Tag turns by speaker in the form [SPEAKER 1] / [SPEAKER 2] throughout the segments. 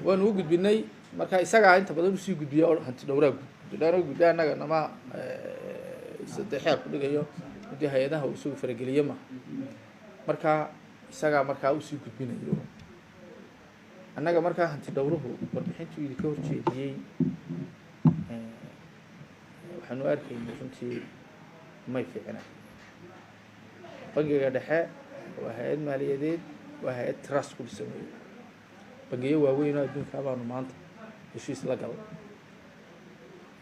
[SPEAKER 1] waanu u gudbinay marka isaga inta badan u sii gudbiyo hanti dhowraha gudbiyay anaga nama saddex ku dhigayo muddo hay'adaha uu soo farageliyo marka isaga marka u sii gudbinayo annaga marka hanti dhowruhu warbixintii ka horjeediyay waxaanu arkaynay runtii may fiicna bangiga dhexe waa hay'ad maaliyadeed waa hay'ad trust ku dhisan bangiyo waaweyn oo adduunka baanu maanta heshiis la galay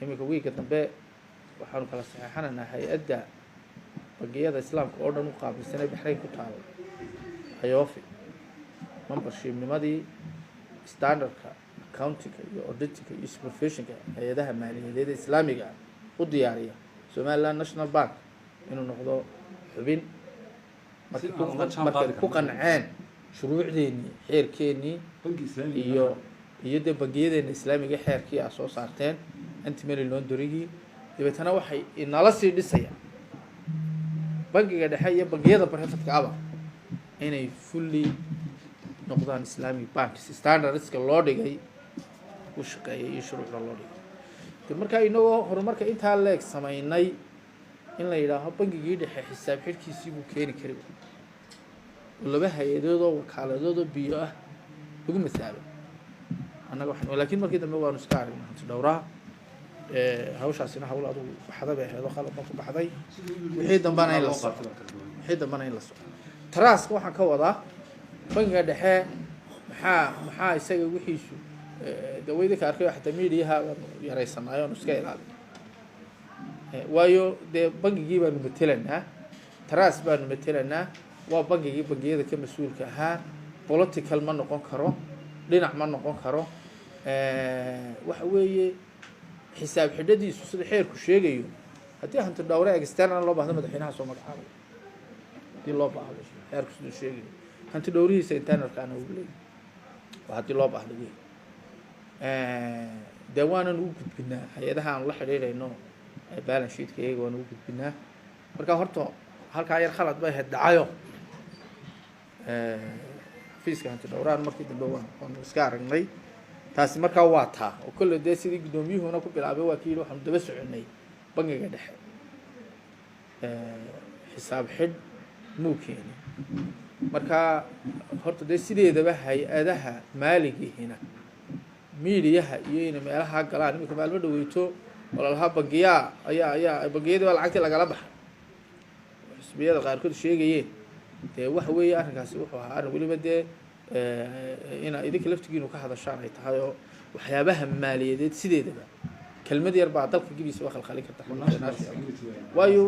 [SPEAKER 1] iminka wiiga dambe waxaanu kala saxeexanaynaa hay-adda bangiyada islaamka oo dhan u qaabilsanay baxrayn ku taalo ayoofi membership nimadii standardka accountingka iyo auditingka iyo supervisionka hay-adaha maaliyadeed ee islaamiga u diyaariya Somaliland National Bank inuu noqdo xubin markay ku qanceen shuruucdeennii xeerkeennii iyo de bangiyadeena islaamiga xeerkii ah soo saarteen anti-money launderingii dabeetana waxay inala sii dhisayaan bangiga dhexe iyo bangiyada private-ka aba inay fully noqdaan Islamic banks standardska loo dhigay u shaqeeyay iyo shuruucda loo dhigay marka inagoo horumarka intaa leeg samaynay in la yiraahdo bangigii dhexe xisaab xidhkiisii buu keeni karay laba hay-adood oo wakaaladood oo biyo ah ugu masaalo annaga waxaan laakiin markii dambe waanu iska aragnay hanti dhowraha hawshaasina hawl adugu baxda bay ahayd oo qalab ku baxday wixii dambana in la soo trust waxaan ka wadaa bangiga dhexe maxaa isaga wixiisu dawladda ka arkay xataa meediyaha yaraysanaayo oo iska ilaalin waayo de bangigii baanu matelanaa trust baanu matelanaa waa bangigii bangiyada ka mas'uulka ahaa political ma noqon karo dhinac ma noqon karo waxa weeye xisaab xidhadiisu sida xeerku sheegayo haddii hanti dhowre external loo baahdo madaxweynaha soo magacaabay hadii loo baahdo xeerku sida sheegayo hanti dhowrihiisa internalka ana ugu leeyahay waa haddii loo baahdo dee waanan u gudbinaa hay-adaha aan la xidhiidhayno balance sheetka iyaga waan u gudbinaa marka horta halkaa yar khalad bay ahayd dhacayo xafiiska hanti dhowraan markii dambe waanu iska aragnay taasi markaa waa taa oo kolle dee sidii guddoomiyuhuna ku bilaabay waa kii waxaanu daba soconay bangiga dhexe xisaab xidh muu keeni marka horta dee sideedaba hay-adaha maaligihina miidiyaha iyo inay meelaha galaan iminka maalmo dhaweyto oo lalahaa bangiyaa ayaa bangiyadii baa lacagtii lagala baxay xisbiyada qaarkood sheegayeen dee waxa weeye arrinkaasi wuxuu ahaa arrin weliba dee ina idinka laftigiinu ka hadashaan ay tahay oo waxyaabaha maaliyadeed sideedaba kelmad yar baa dalka gibiisa waa khalkhalin karta waayo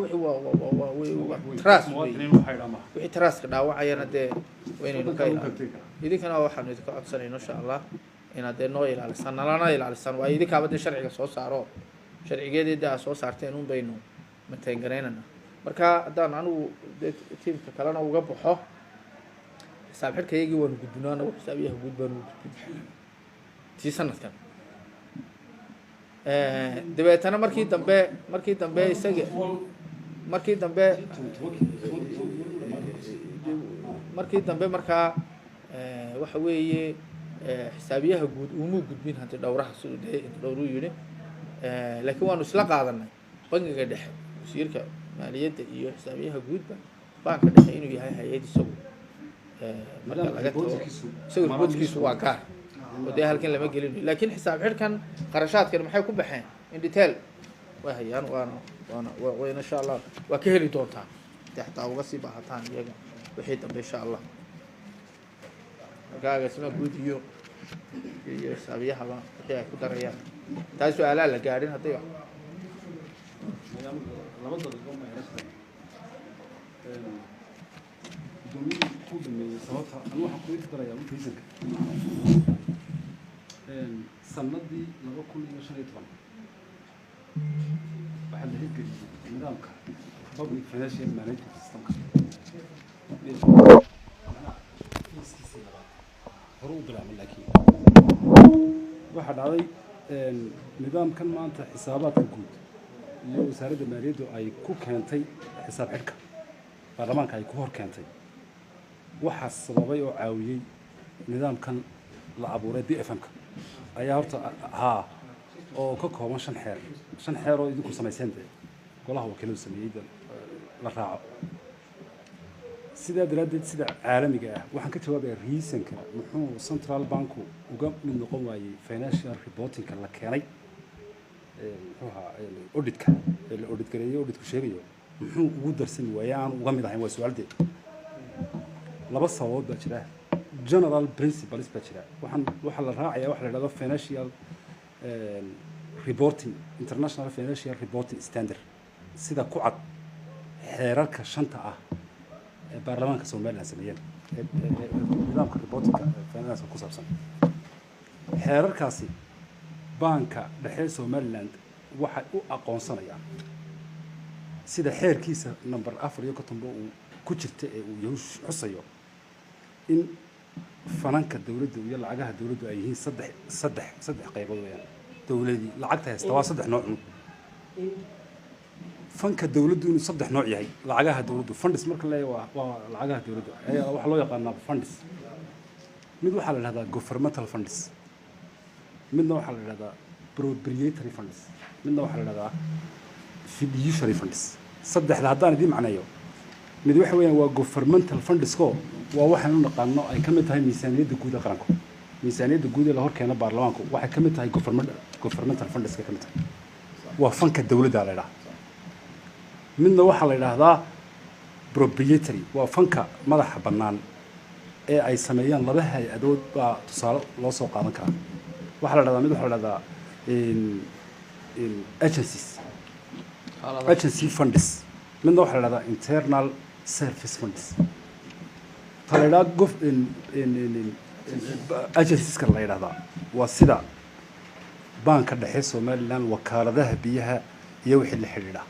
[SPEAKER 1] trust wixii trustka dhaawacayana dee waa inaynu ka ilaalin idinkana waxaanu idinka codsanayno insha allah inaad dee noo ilaalisaan nalana ilaalisaan waayo idinkaaba dee sharciga soo saaro sharcigeedii dee aad soo saarteen un baynu maintain garaynana marka haddaan anigu dee tiimka kalena uga baxo xisaab xidhka iyagii waanu gudbinaa anagu xisaabiyaha guud baanu gudbin tii sanadkan dabeetana markii dambe isaga markii dambe markaa waxa weeye xisaabiyaha guud umuu gudbin hanti dhowraha siduu dee hanti dhowruu yidhi laakiin waanu isla qaadanay bangiga dhexe wasiirka maaliyadda iyo xisaabiyaha guudba banka dhexe inuu yahay hay-ad isagu marka laga tago isagu riboodkiisu waa gaar oo dee halkan lama gelinayo laakiin xisaab xidhkan qarashaadkan maxay ku baxeen in detail way hayaan waana insha allah waa ka heli doontaa dee xataa uga sii baahataan iyaga wixii dambe insha allah marka agaasima guud iyo xisaabiyahaba wixii ay ku darayaan taas su-aalaa la gaadhin hadday
[SPEAKER 2] sanadii 2015 waxaa la hirgeliyay nidaamka public financial management systemka hore u bilaabay laakiin waxaa dhacday nidaamkan maanta xisaabaadka guud iyo wasaaradda maaliyaddu ay ku keentay xisaab xidhka baarlamaanka ay ku hor keentay waxaa sababay oo caawiyey nidaamkan la abuuray BFM-ka ayaa horta haa oo ka kooban 5 xeer 5 xeer oo idinku samayseen golaha wakiiladu sameeyay la raaco sida daradeed sida caalamiga ah waxaan ka jawaabayaa reasonka muxuu central banku uga mid noqon waayay financial reporting la keenay auditka la audit gareeyo auditku sheegayo muxuu ugu darsan waayay aan uga mid ahayn waa su'aaldeed laba sababood baa jira general principles baa jira waxa la raacayaa waxa la yiraahdo financial reporting international financial reporting standard sida ku cad xeerarka shanta ah ee baarlamaanka Soomaaliland sameeyeen nidaamka reporting finance ku saabsan xeerarkaasi banka dhexe Soomaaliland waxa uu aqoonsanayaan sida xeerkiisa number 4 iyo 10 uu ku jirta ee uu yahay xusayo in fananka dawladda iyo lacagaha dawladdu ay yihiin saddex qaybood weeyaan dawladii lacagta haysta waa saddex nooc fanka dawladdu inuu saddex nooc yahay lacagaha dawladdu funds marka la waa lacagaha dawladdu ayaa waxa loo yaqaanaa funds mid waxa la yiraahdaa governmental funds midna waxa la yiraahdaa proprietary funds midna waxa la yiraahdaa fiduciary funds saddexda haddaan idin macnayo mid waxa weeyaan waa governmental funds ko waa waxaan u naqaano ay ka mid tahay miisaaniyadda guud ee qaranka miisaaniyadda guud ee la hor keeno baarlamaanku waxay ka mid tahay governmental funds ka mid tahay waa fanka dawladda la yiraahdaa midna waxa la yiraahdaa proprietary waa fanka madaxa bannaan ee ay sameeyaan laba hay'adood baa tusaale loo soo qaadan karaa waxa la yiraahdaa mid waxa la yiraahdaa agency funds midna waxa la yiraahdaa internal service funds talada agencies ka la yiraahdaa waa sida banka dhexe Soomaaliland wakaaladaha biyaha iyo wixii la xiriira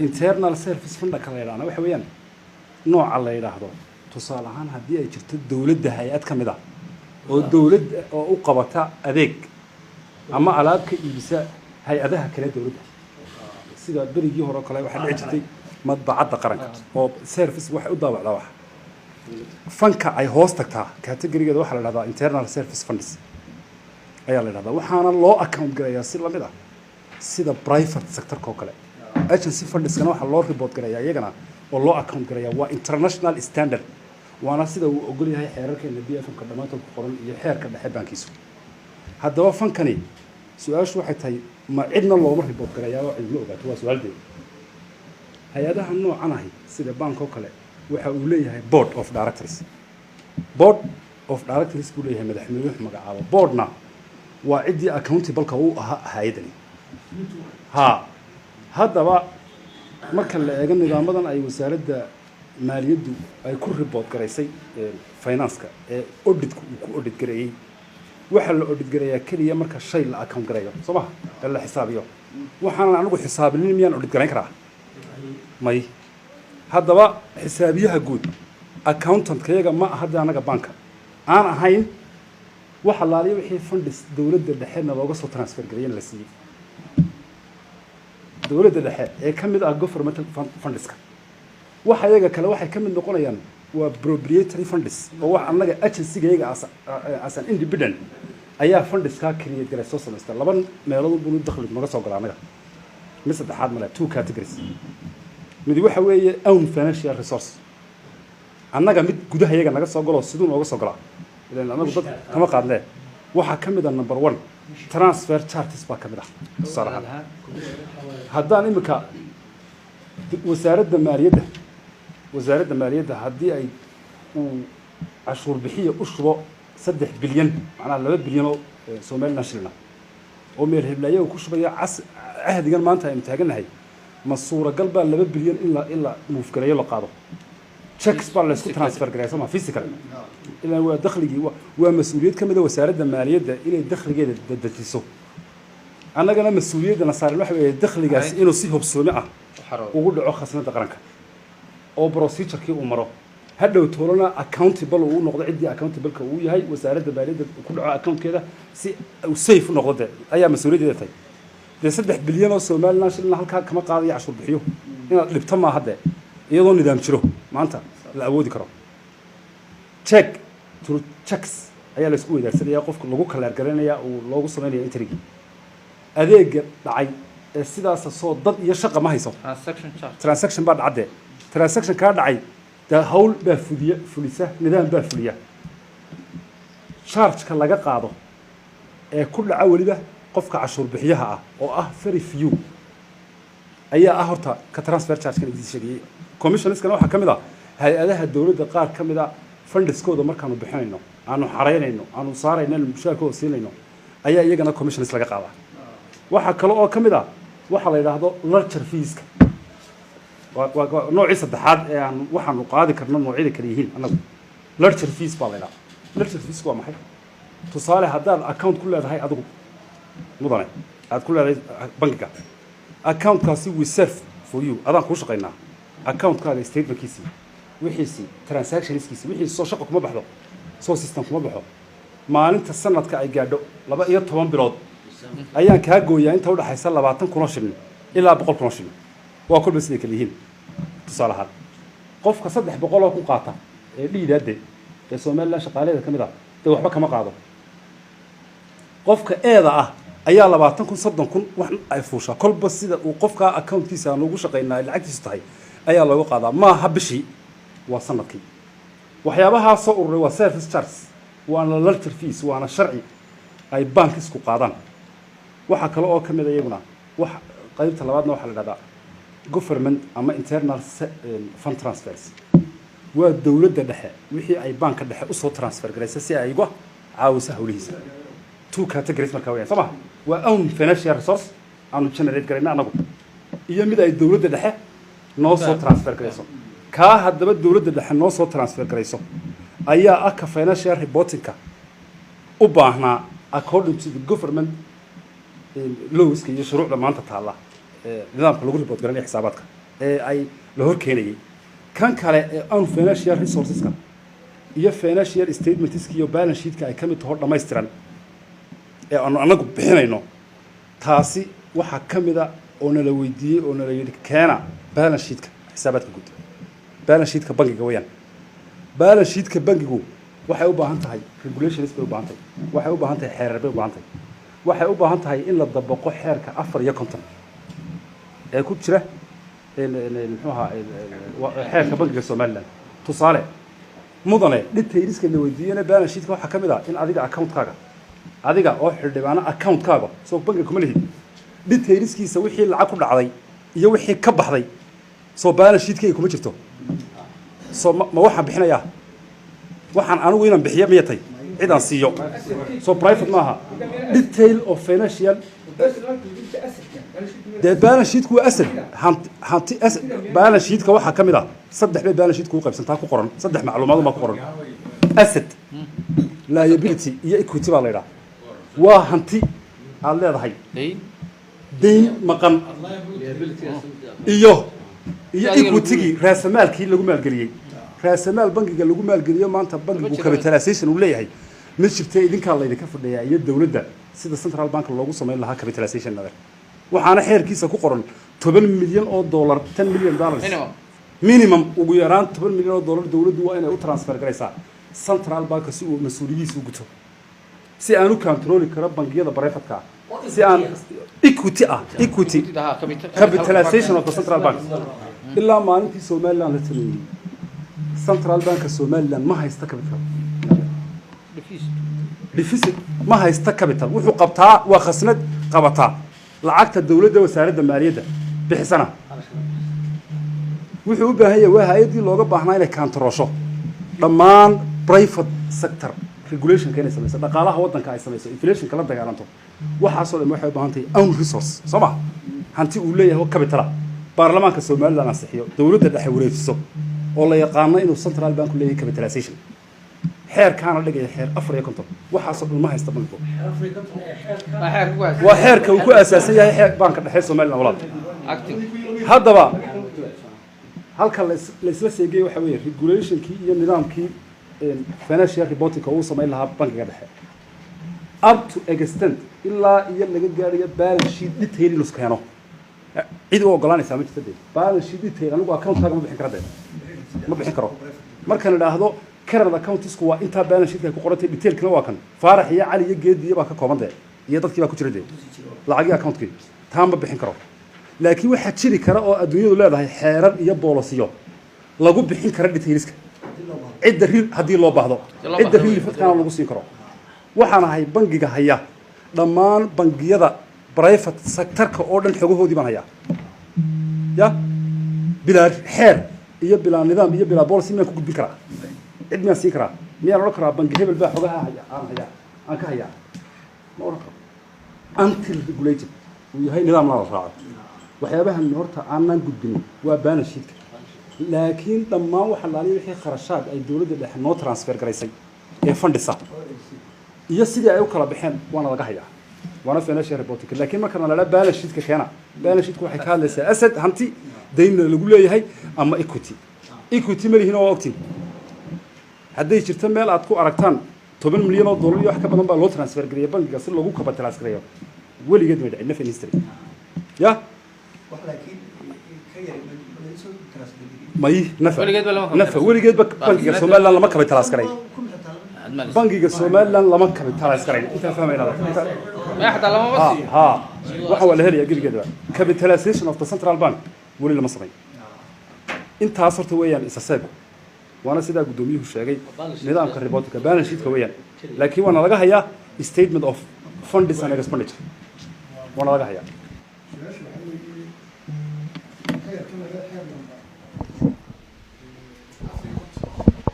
[SPEAKER 2] internal service fund ka la yiraahdo waxa weeyaan nooca la yiraahdo tusaale ahaan hadii ay jirto dawladda hay'ad kamid ah oo dawlad oo u qabata adeeg ama alaab ka iibisa hay'adaha kale dawladda sida berigii hore kale waxa dhici jirtay madbacadda qaranka oo service wax u daawacda wax fanka ay hoos tagtaa category-geeda waxa la yiraahdaa internal service funds ayaa la yiraahdaa waxaana loo account gareeyaa si lamid ah sida private sector ko kale agency funds kana waxa loo report gareeyaa iyagana oo loo account gareeyaa waa international standard waana sida uu ogol yahay xeerarkeena BFM ka dhamaantood ku qoran iyo xeerka dhexe bankiisu haddaba fankani su'aashu waxay tahay ma cidna looma report gareeyaa oo cid loo ogaato waa su'aaldeed hay'adaha noocan ah sida banko kale waxa uu leeyahay board of directors buu leeyahay madaxweynuhu magacaabo boardna waa cidii accountable ka uu ahaa hay'adani haddaba marka la eego nidaamadan ay wasaaradda maaliyaddu ay ku report gareysay finance-ka ee auditku uu ku audit gareeyay waxa la audit gareeyaa kaliya marka shay la account gareeyo Soomaa la xisaabiyo waxaan anigu xisaabin miyaan audit gareyn karaa may haddaba xisaabiyaha guud accountant kayaga ma hadda anaga banka aan ahayn waxa laaliyo wixii funds dawladda dhexe looga soo transfer gareeyay la siiyay dawladda dhexe ee ka mid ah governmental funds ka waxa iyaga kale waxay ka mid noqonayaan waa proprietary funds oo wax anaga agency-ga as an independent ayaa funds ka create garay soo sameystay laba meelood buu dakhli naga soo galaa anaga mid saddexaad mala two categories mid waxa weeye own financial resource annaga mid gudaha iyaga naga soo galo sidoo nooga soo galaa ilaan anagu dad kama qaadnaa waxa ka mid ah number 1 transfer charges baa ka mid ah saraha haddaan imika wasaaradda maaliyadda haddii ay cashuur bixiyo u shubo 3 bilyan macnaha 2 bilyan oo Soomaaliland shilin oo meel heblayo ku shubaya ahdigan maanta ay taaganahay ma suuragal baa 2 bilyan illa move gareeyo la qaado checks baa la isku transfer gareeyo sama physical ilaa waa dakhligii waa mas'uuliyad kamid ah wasaaradda maaliyadda inay dakhligeeda dadjiso annagana mas'uuliyadda saaran waxa weeye dakhligaas inuu si hubsoomi ah ugu dhaco khasnada qaranka oo procedure-kii uu maro hadhow toolana accountable uu noqdo cidii accountable-ka uu yahay wasaaradda maaliyadda ku dhaco account-keeda si uu safe noqdo ayaa mas'uuliyadda tahay 3 bilyan oo Soomaaliland shilin halka kama qaadayo cashuur bixiyo inaad dhibto ma hadda iyadoo nidaam jiro maanta la awoodi karo check through checks ayaa la isku weydaarsanaya qofka lagu kala garanaya oo loogu sameeyo interigi adeega dhacay ee sidaas soo dad iyo shaqo ma hayso transaction baa dhacday transaction ka dhacay da hawl baa fulisa nidaam baa fuliya charge ka laga qaado ee ku dhaca waliba qofka cashuur bixiyaha ah oo ah very few ayaa ah horta ka transfer charge ka idin sheegay commissionskana waxa kamid ah hay'adaha dawladda qaar kamid ah fundiskooda markaanu bixinayno aanu xareynayno aanu saarayno mushaarkooda siinayno ayaa iyagana commissions laga qaadaa waxa kale oo kamid ah waxa la yiraahdo lecture fees waa nooci saddexaad ee aan waxaanu qaadi karno noocyada kale yihiin anagu lecture fees baa la yiraahdaa lecture fees waa maxay tusaale haddaad account ku leedahay adigu mudane aad ku leedahay bankiga accountkaasi we serve for you adaan kuu shaqaynaa accountkaaga statementkiisi wixiisi transactionskiisi wixii soo shaqo kuma baxdo soo system kuma baxo maalinta sanadka ay gaadho 12 bilood ayaan kaa gooyaa inta u dhaxaysa 20 kun oo shilin ilaa 100 kun oo shilin waa kulba sidii kale yihiin tusaale ahaan qofka 300 oo ku qaata ee dhiidaade ee Soomaaliland shaqaaleeda kamid ah ee waxba kama qaado qofka eeda ah ayaa 20 kun 30 kun wax ay fuusha kolba sida uu qofka accountkiisa aan ugu shaqeynaa lacagtiisu tahay ayaa looga qaadaa ma ha bishii waa sanadkii waxyaabaha soo ururay waa service charge waana lecture fees waana sharci ay bank isku qaadaan waxa kale oo kamid ah iyaguna wax qaybta labaadna waxa la dhahdaa government ama internal fund transfers waa dawladda dhexe wixii ay banka dhexe u soo transfer gareysay si ay uga caawiso hawlihiisa two categories marka weeyaan sama waa own financial resource aanu generate garayna anagu iyo mid ay dawladda dhexe noo soo transfer gareyso ka hadaba dawladda dhexe noo soo transfer gareyso ayaa ah ka financial reporting-ka u baahnaa according to the government laws iyo shuruucda maanta taala nidaamka lagu report garanay xisaabaadka ee ay la hor keenayay kan kale ee own financial resources-ka iyo financial statements iyo balance sheet-ka ay kamid tahay dhameystiran ee aanu anagu bixinayno taasi waxa kamid ah oo nala weydiiyay oo nala yiri keena balance sheet-ka xisaabaadka guud balance sheet-ka bankiga weeyaan balance sheet-ka bankigu waxay u baahan tahay regulations bay u baahan tahay waxay u baahan tahay xeerar bay u baahan tahay waxay u baahan tahay in la dabaqo xeerka 4 ee ku jira muxuu ahaa xeerka bankiga Soomaaliland tusaale mudane detailska la weydiiyay balance sheet-ka waxa kamid ah in adiga account-kaaga adiga oo xildhibaana account-kaaga soo bankiga kuma lihid detailskiisa wixii lacag ku dhacday iyo wixii ka baxday soo balance sheet-ka kuma jirto soo ma waxaan bixinayaa waxaan anigu inaan bixiyo miyatay cid aan siiyo soo private maaha detail of financial the balance sheet ku asad hanti asad balance sheet ka waxa kamid ah saddex bay balance sheet ku qaybsantaa ku qoran saddex macluumaad ma ku qoran asad liability iyo equity baa la yiraahdaa waa hanti aad leedahay deyn maqan iyo equity raasamaalkii lagu maalgeliyay raasamaal bankiga lagu maalgeliyo maanta bankigu capitalization uu leeyahay ma jirtay idinka la idinka fadhiyaa iyo dawladda sida central bank loogu sameyn lahaa capitalization nadir waxaana xeerkiisa ku qoran 10 milyan oo dollar 10 milyan dollars minimum ugu yaraan 10 milyan oo dollar dawladdu waa inay u transfer garaysaa central bank si uu mas'uuliyadiisa u guto si aan u control karo bankiyada private-ka si aan equity capitalization of the central bank illa maalintii Soomaaliland la sameeyay central bank Soomaaliland ma haysta capital deficit ma haysta capital wuxuu qabtaa waa khasnad qabataa lacagta dawladda wasaaradda maaliyadda bixisana wuxuu u baahan yahay waa hay'adii looga baahnaa inay kantaroosho dhammaan private sector regulation ka inay samayso dhaqaalaha waddanka ay samayso inflation kala dagaalanto waxaasoo dhan waxay u baahan tahay own resource soma hanti uu leeyahay capital baarlamaanka Soomaaliland ansixiyo dawladda dhexe wareejiso oo la yaqaan inuu central bank leeyahay capitalization xeer kaana dhigay xeer 4 waxaasoo dhan ma haysta banku waa xeerka uu ku asaasan yahay xeer banka dhexe Soomaaliland walaal haddaba halka la isla seegay waxa weeye regulationkii iyo nidaamkii financial reporting oo sameyn lahaa bankiga dhexe up to extent ilaa iyo laga gaariyo balance sheet detail inuu keeno cid u ogolaanaysa ma jirto balance sheet detail anigu account-kaaga ma bixin karo marka la yiraahdo current account waa inta balance sheet ku qorantay detail kana waa kan faarax iyo cali iyo geedi baa ka kooban iyo dadkii baa ku jira lacag account-kii taamba bixin karo laakiin waxa jiri kara oo adduunyadu leedahay xeerar iyo boolosiyo lagu bixin kara detailska cidda hadii loo baahdo cidda fadkan lagu siin karo waxaan ahay bangiga haya dhammaan bangiyada private sector-ka oo dhan xogahoodii baan hayaa ya bilaa xeer iyo bilaa nidaam iyo bilaa policy ma ku gudbin karaa cid ma siin karaa miyaan oran karaa bangi hebel baa xogaha haya aan ka hayaa ma oran karo until regulated uu yahay nidaam la raaco waxyaabahan horta aanan gudbin waa balance sheet laakiin dhammaan waxa la leeyahay wixii kharashaad ay dawladda dhexe noo transfer garaysay ee fundisa iyo sidii ay u kala baxeen waana laga hayaa وانا financial reporting لكن ما كان لا بالانس شيت كينا بالانس شيت waxay ka hadlaysaa asset hanti deyn lagu leeyahay ama equity mali hina waqti haday jirto meel aad ku aragtaan 10 milyan oo dollar iyo wax ka badan baa loo transfer gareeyay bangiga si lagu capitalize gareeyo waligeed ma dhicin in history ya wax laakiin ka yar may nafa waligeed bangiga Soomaaliland lama capitalize gareeyo bangiga Soomaaliland lama capitalize gareeyo inta fahmayna
[SPEAKER 1] ما حتى لما بصي
[SPEAKER 2] waxa wala helaya gilgeeda capitalization of the central bank wali lama sameey intaas horta weeyaan isaseeb waana sida gudoomiyuhu sheegay nidaamka reportka balance sheet ka weeyaan laakiin waana laga hayaa statement of funds and expenditure waana laga hayaa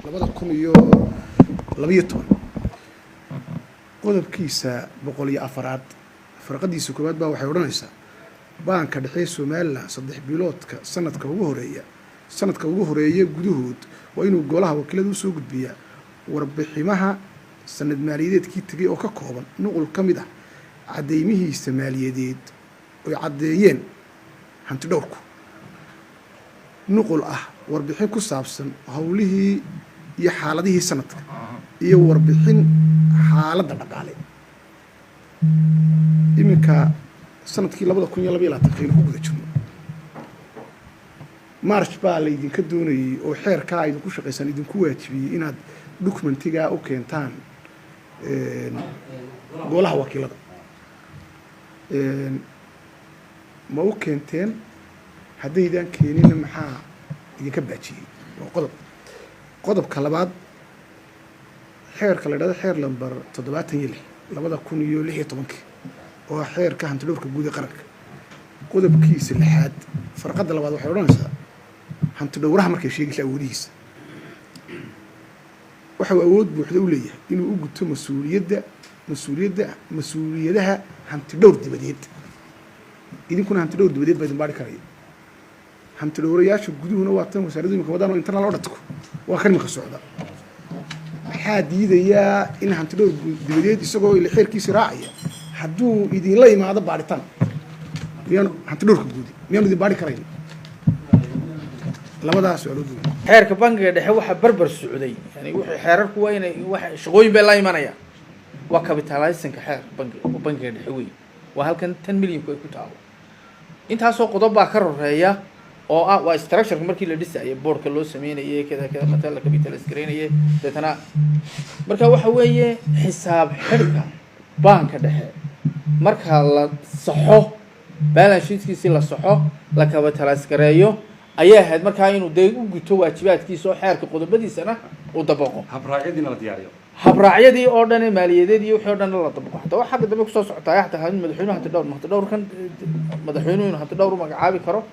[SPEAKER 3] labada kun iyo 12 qodobkiisa 104 farqadiisa koowaad baa waxay oranaysaa baanka dhexe Soomaaliland 3 biloodka sanadka ugu horeeya gudahood waa inuu golaha wakiilada u soo gudbiyaa warbiximaha sanad maaliyadeedkii tagay oo ka kooban nuqul kamid ah cadeymihiisa maaliyadeed oo cadeeyeen hanti dhowrku nuqul ah warbixin ku saabsan hawlihii iyo xaaladihii sanadka iyo warbixin xaaladda dhaqaale iminka sanadkii 2022 aynu ku guda jirno march baa la idinka doonayay oo xeerka ay ku shaqeysan idinku waajibiyay inaad documentiga u keentaan golaha wakiilada ma u keenteen haddaydan keenin maxaa idinka baajiyay qodobka labaad xeerka la yiraahdo xeer lambar 76 oo xeerka hanti dhowrka guud ee qaranka qodobkiisa lixaad farqada labaad waxay oranaysaa hanti dhowraha markay sheegaysaa awoodihiisa waxa uu awood buuxda u leeyahay inuu u guto mas'uuliyadaha hanti dhowr dibadeed idinkuna hanti dhowr dibadeed baa idin baari karaya hanti dhowrayaasha guduhuna waa tan wasaaradda imika wadaan oo internal audit-ku waa kan imika socda maxaa diidayaa in hanti dhowr dibadeed isagoo ila xeerkiisa raacaya hadduu idinla yimaado baaritaan miyaan hanti dhowrka guudi miyaan idin baari karayn labadaas su'aalood
[SPEAKER 1] xeerka bangiga dhexe waxa barbar socday yani wixii xeerarku waa inay wax shaqooyin bay la imanayaan waa capitalizing xeer bangiga dhexe weey waa halkan 10 milyan ku taalo intaasoo qodob baa ka roreeya oo ah waa structure markii la dhisay boardka loo sameeyay kada matal la capitalize gareynay dadana marka waxa weeye xisaab xirka banka dhexe marka la saxo balance sheet-kiisa la saxo la capitalize gareeyo ayaa had marka inuu day u guto waajibaadkiisa oo xeerka qodobadiisana uu dabaqo
[SPEAKER 2] habraacyadina la diyaariyo
[SPEAKER 1] habraacyadii oo dhan maaliyadeed iyo wixii oo dhan la dabaqo hatta waxa dambe ku soo socota xataa madaxweynuhu hanti dhowrkan madaxweynuhu hanti dhowr magacaabi karo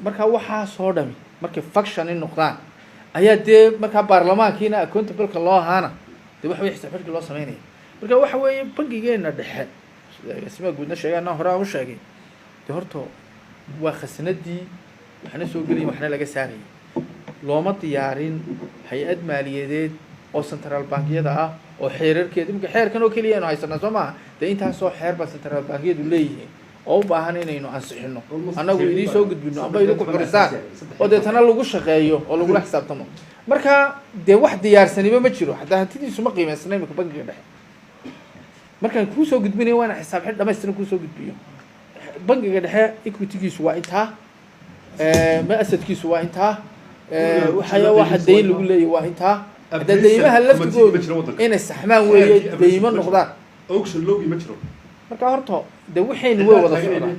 [SPEAKER 1] marka waxa soo dhami markay faction in noqdaan ayaa dee marka baarlamaankiina accountable-ka loo ahaana dee wax way xisaab xidhka loo sameeyay marka waxa weeye bangigeena dhexe isma guudna sheegana hore aan u sheegay dee horto waa khasnadii waxna soo gelin waxna laga saarayay looma diyaarin hay'ad maaliyadeed oo central bankiyada ah oo xeerarkeedu imka xeerkan oo kaliya inuu haysana Soomaa dee intaas soo xeer ba central bankiyadu leeyihiin oo u baahan inaynu ansixino anagu idin soo gudbino amba idinku xurisaan oo deetana lagu shaqeeyo oo lagu la xisaabtamo marka dee wax diyaarsaniba ma jiro hadaa hantidiisu ma qiimeysnay imka bangiga dhexe markaan ku soo gudbinayo waana xisaab xid dhameystiran ku soo gudbiyo bangiga dhexe equity-giisu waa intaa ma asset-kiisu waa intaa waxaya waxa dayn lagu leeyahay waa intaa hadda deymaha laftigooda inay saxmaan weeye deymo noqdaan
[SPEAKER 2] auction loogi ma jiro
[SPEAKER 1] marka horta de waxaynu way wada socdaan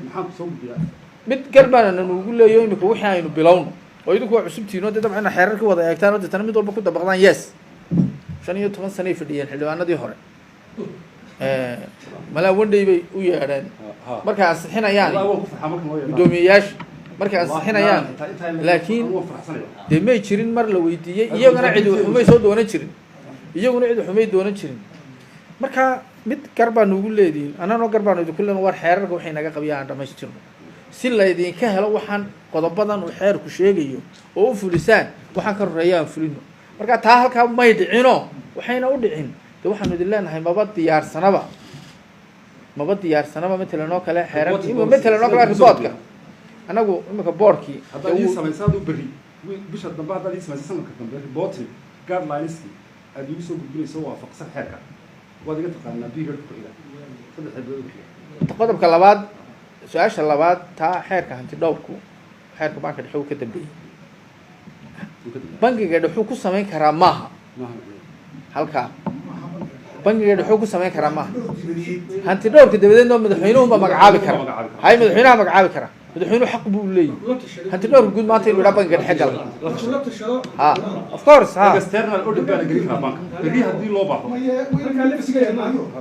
[SPEAKER 1] mid garbaana nagu leeyahay imika wixii aynu bilowno oo idinku waa cusubtiino dad dabcan xeerarka wada eegtaan oo dadana mid walba ku dabaqdaan yes 15 sano ay fadhiyeen xildhibaanadii hore malaa wandhay bay u yeedheen markay ansixinayaan guddoomiyeyaasha markay ansixinayaan laakiin dee may jirin mar la weydiiyey iyaguna cid waxumay soo doonan jirin iyaguna cid waxumay doonan jirin marka mid gar baa nugu leedihiin annanoo gar baan idinku leen war xeerarka waxay naga qabiyaan dhamaystirno si laydinka helo waxaan qodobadan uu xeerku sheegayo oo u fulisaan waxaan ka horeeya aan fulino marka taa halkaa may dhicino waxayna u dhicin de waxaanu idin leenahay maba diyaarsanaba matalan oo kale xeeran matalan oo kale riboodka anagu imika boorkii
[SPEAKER 2] haddaad ii samaysaad u berri bisha dambe haddaad ii samaysa sanadka dambe ribootri guidelines aad igu soo gudbinayso waafaqsan xeerka waad iga taqaanaa period ku xiga 3 bilood ku xiga
[SPEAKER 1] qodobka labaad su-aasha labaad taa xeerka hanti dhowrku xeerka banka dhexe uu ka dambeeyey bangiga dhexe ku samayn karaa maaha halkaa bangiga dhexe ku samayn karaa maaha hanti dhowrka dabadeedna madaxweynuhu ma magacaabi kara hay madaxweynaha magacaabi kara madaxweynuhu xaq buu leeyahay hanti dhowrka guud maanta inuu idhaa bangiga dhexe gala ha of course ha
[SPEAKER 2] external audit baa la gelin karaa banka berri haddii loo baahdo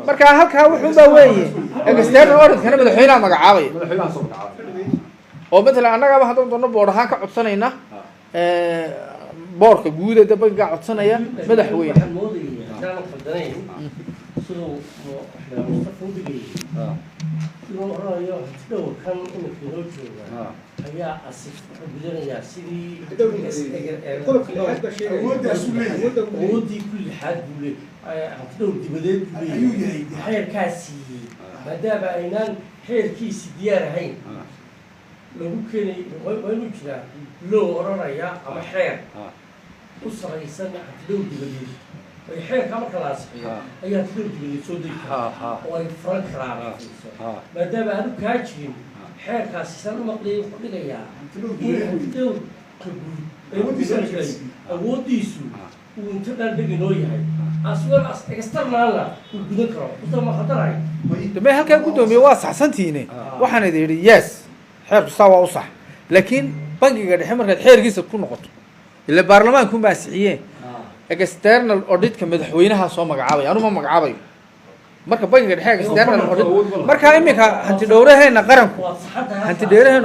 [SPEAKER 1] marka halkaa wuxuu baa weeye external auditkana madaxweynaha magacaabaya
[SPEAKER 2] madaxweynaha soo magacaabay
[SPEAKER 1] oo matalan annagaaba haddaan doonno boor ahaan ka codsanayna boorka guud ee bangiga codsanaya madaxweyne
[SPEAKER 4] ayaa asif gudanayaa sidii awoodii kulli xaad buu leeyahay hantidhowr dibadeed buu leeyahay xeerkaa siiyey maadaama aynaan xeerkiisi diyaar ahayn lagu keenay waa inuu jiraa loo odhanaya ama xeer u saraysan hantidhowr dibadeed ay xeerkaa marka la asixiyo ayaa hantidhowr dibadeed soo degi karaa oo ay furan karaan maadaama aanu kaa jirin xeerkaasi san u maqliyay ku dhigayaa in hantidhowrka guud ee udisanjiray awooddiisu uu inta dhan dheg inoo yahay aswal as externalna uu gudan karo usama khataray
[SPEAKER 1] dambe halkaa guddoomiye waa saxsantiine waxaan idin yidhi yes xeerku saa waa u sax laakiin bangiga dhexe markaad xeerkiisa ku noqoto ila baarlamaanku ma ansixiyeen external auditka madaxweynaha soo magacaabaya anuma magacaabayo marka bangiga dhexe external audit marka iminka hanti dhowraheena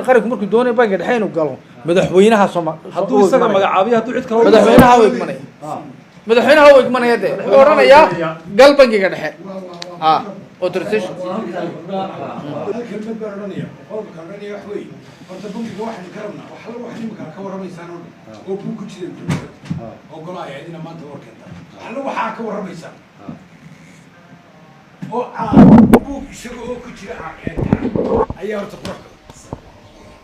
[SPEAKER 1] qaranku markuu doonayo bangiga dhexe inuu galo madaxweynaha soo
[SPEAKER 2] hadduu isaga magacaabiyo hadduu cid kale
[SPEAKER 1] madaxweynaha uu igmanaya madaxweynaha uu igmanaya de wuxuu odhanayaa gal bangiga dhexe authorization
[SPEAKER 3] horta bangiga waxaan ka rabnaa wax alla wax nimka ka waramaysaan oo buu ku jiray oo golaaya idina maanta warkeenta alla waxaa ka waramaysaan oo buu isaga oo ku jira ayaa horta qurux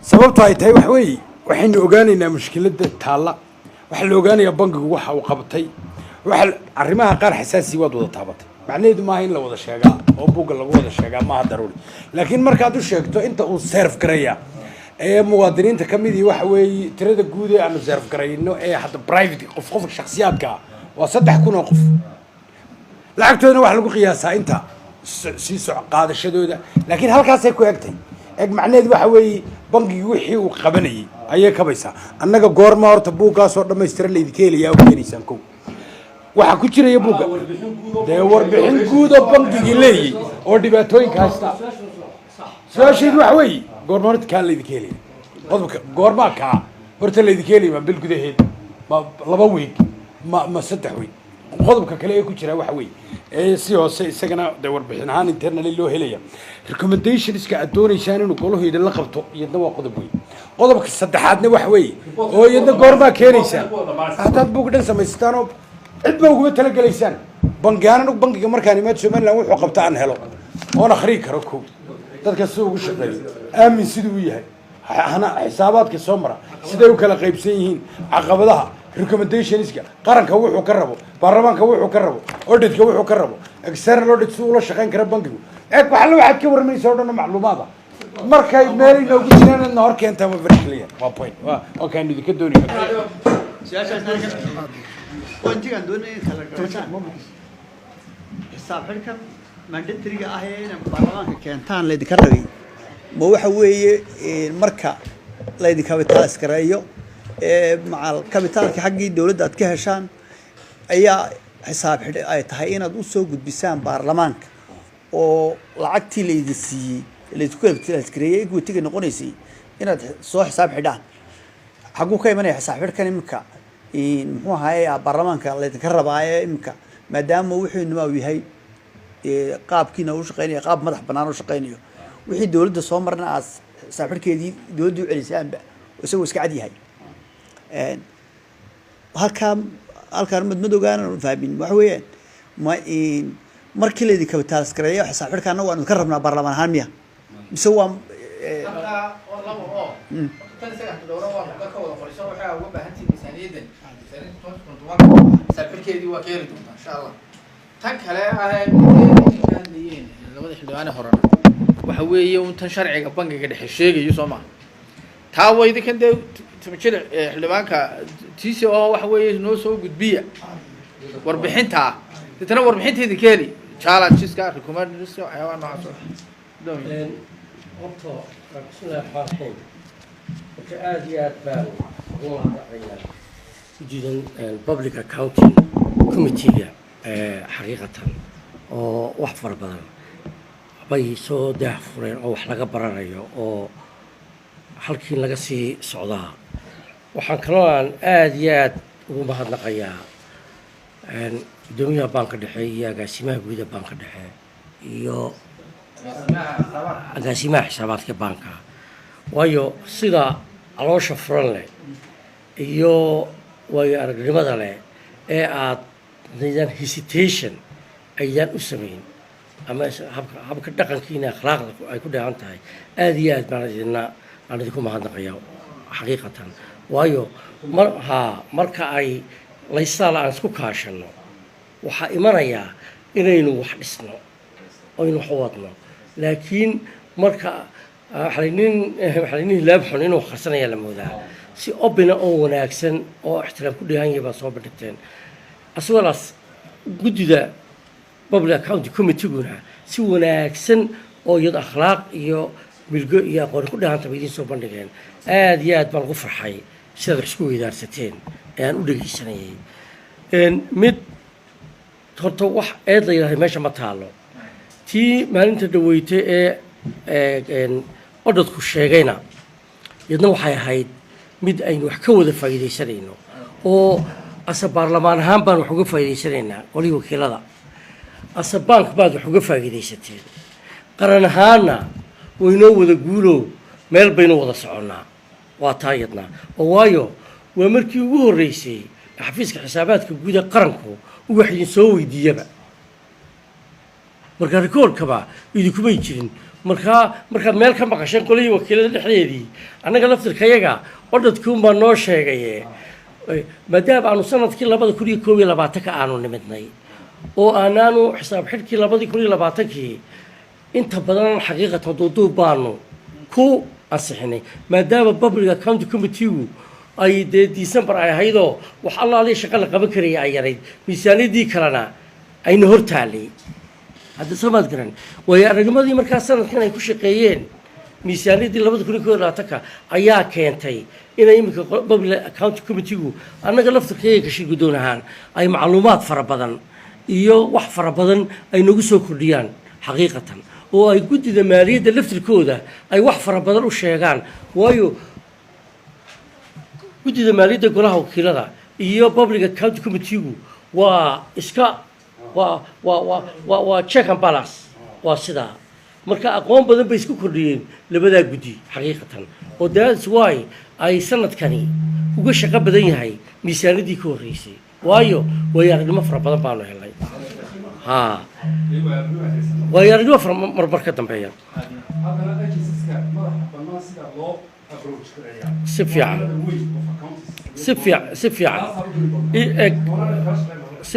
[SPEAKER 3] sababtu ay tahay wax weeye waxaynu ogaanaynaa mushkiladda taalla waxa la ogaanayaa bangigu waxa uu qabtay waxa arrimaha qaar xasaasi waad wada taabatay macnaheedu maaha in la wada sheegaa oo buugga lagu wada sheegaa maaha daruuri laakiin markaad u sheegto inta uu serve garaya ee muwaadiniinta ka midii waxa weeye tirada guud ee aanu serve garayno ee hadda private qof shakhsiyaadka waa 3,000 oo qof lacagtoodana waxa lagu qiyaasaa inta sii soco qaadashadooda laakiin halkaasay ku egtay eg macnaheedu waxa weeye bangigi wixii uu qabanayay ayay kabaysaa annaga goorma horta buuggaasoo dhammaystiran laydinka helayaa u keenaysaan kow waxaa ku jiraya buugga dee warbixin guud oo bangigii leeyay oo dhibaatooyinka haysta su-aasheedu waxa weeye goorma horta kaa laydinka helaya qodobka goormaa kaa horta laydinka helaya ma bil gudaheed ma 2 week ma 3 week qodobka kale ee ku jira waxa weeye ee si hoose isagana dee warbixin ahaan internally loo helaya recommendationska aad doonaysaan inuu golaha idin la qabto iyadna waa qodob weyn qodobka saddexaadna waxa weeye oo iyadna goormaa keenaysaan haddaad buug dhan samaysataan oo cidba uguma talagelaysaan bangigaana bangiga markaan imaad somaliland wuxuu qabta aan helo oon akhrii karo kow dadka si ugu shaqeeyo aamin siduu u yahay hana xisaabaadka soo mara siday u kala qaybsan yihiin caqabadaha recommendationska qaranka wuxuu ka rabo baarlamaanka wuxuu ka rabo auditka wuxuu ka rabo external audit si ula shaqayn kara bangigu waxalla waxaad ka warmaysa oo dhan macluumaada markay meel inoogu jiraan adna hor keentaa waa very clear waa point waa kaan idinka doonaya
[SPEAKER 5] وانت كان دون كلا كرشان حساب حركة ما عندك طريقة أهين برلمان كانتان اللي ذكرني ما هو حوي المركة اللي ذكرتها سكرايو مع الكابيتال كحقي الدولة ده كهشان أي حساب أي تهيئنا دوسو قد بيسان برلمان أو لعقتي اللي يدسي اللي تكون بتذكريه يقول تيجي نقوليسي هنا صو حساب حدان حقوق كي مني حساب حد كان إمكا إن هو هاي برلمان كالله تكرر باي إمكا ما دام وحي إنه ويهاي قاب كينا وشقيني قاب مدح بنان وشقيني وحي دولة صومرنا أس حساب حد كذي دولة عليسان بقى وسوي سكعدي هاي هالكام مدمدو كانوا فاهمين وحويين ما markii la idinka taasgareeyo xisaab xirkaana waan ka rabnaa baarlamaan ahaan miya mise waa
[SPEAKER 1] tan isaga dhowra waa ka wada qorshe waxa uga baahan tahay miisaaniyaddan xisaab xirkeedii waa keeri doontaa insha Allah tan kale labada xildhibaane horena waxa weeye un tan sharciga bangiga dhexe sheegayo Soomaaliya taa waydi kan de timjir xildhibaanka tiisi oo waxa weeye noo soo gudbiya warbixinta تنا وربحتي كيري challenges كا recommendations حيوان ناصر
[SPEAKER 4] أوكي بسم الله الرحمن الرحيم وكأديات بال والله رأينا جدا public accounting committee حقيقة وحفر بدل بي سو ده فرين أو حلقة برانيو أو حلقين لقسي صعداء وحنكران أديات ومهد نقيا دنيا بانك دحية قاسمة بيدا بانك دحية يو قاسمة حسابات كبانكا ويو صدا علوش فرن لي يو ويو أرقلمة لي عاد نيجان hesitation أيان أسمين أما هبك دقن كينا أخلاق أي كده عنتهاي آديات ما نجدنا أنا ديكم هذا قياو حقيقة ويو مركا أي ليس على أنسكو كاشنو waxaa imanaya inaynu wax dhisno oo aynu xawadno laakiin marka xalinin laab xun inuu qarsanaya la moodaa si obina oo wanaagsan oo ixtiraam ku dhigan yahay soo bandhigteen aswalaas gudida public accounting committee-guna si wanaagsan oo iyada akhlaaq iyo bilgo iyo aqoon ku dhigan tahay idin soo bandhigeen aad iyo aad baan ugu farxay sida isku weydaarsateen aan u dhageysanayay mid horta wax eed la yiraahdo meesha ma taalo tii maalinta dhaweeytay ee odadku sheegayna yadna waxay ahayd mid aynu wax ka wada faa'iideysanayno oo asa baarlamaan ahaan baan wax uga faa'iideysanaynaa qolii wakiilada asa bank baad wax uga faa'iideysateen qaran ahaana waynoo wada guulo meel baynu wada soconnaa waa taayadna oo waayo waa markii ugu horeysay xafiiska xisaabaadka guud ee qaranku waxay soo weydiiyaba marka rikoorkaba idinku bay jirin marka meel ka maqashan qolay wakiilada dhexdeedii anaga laftirkayaga odadku ma noo sheegay maadaama aanu sanadkii 2021 ka aanu nimidnay oo aanaanu xisaab xidhkii 2020kii inta badan xaqiiqatan duuduub baanu ku ansixinay maadaama public accounting committee ay December ay haydo wax Allah ali shaqo la qaban karay ay yaray miisaaniyadii kalena ayna hortaalay hadda samad garan way aragmadii markaa sanadkan ay ku shaqeeyeen miisaaniyadii 2020 ayaa keentay inay imika public accounting committee-gu annaga laftirkeega ka shirgudoon ahaan ay macluumaad fara badan iyo wax fara badan ay nagu soo kordhiyaan xaqiiqatan oo ay gudida maaliyadda laftirkooda ay wax fara badan u sheegaan waayo gudida maaliyadda golaha wakiilada iyo public accounting committee-gu waa iska waa check and balance waa sidaa marka aqoon badan bay isku kordhiyeen labadaa gudi xaqiiqatan oo that's why ay sanadkani uga shaqo badan yahay miisaaniyadii ka horeysay waayo way aragnimo fara badan baanu helay way aragnimo fara marmar ka dambeeya si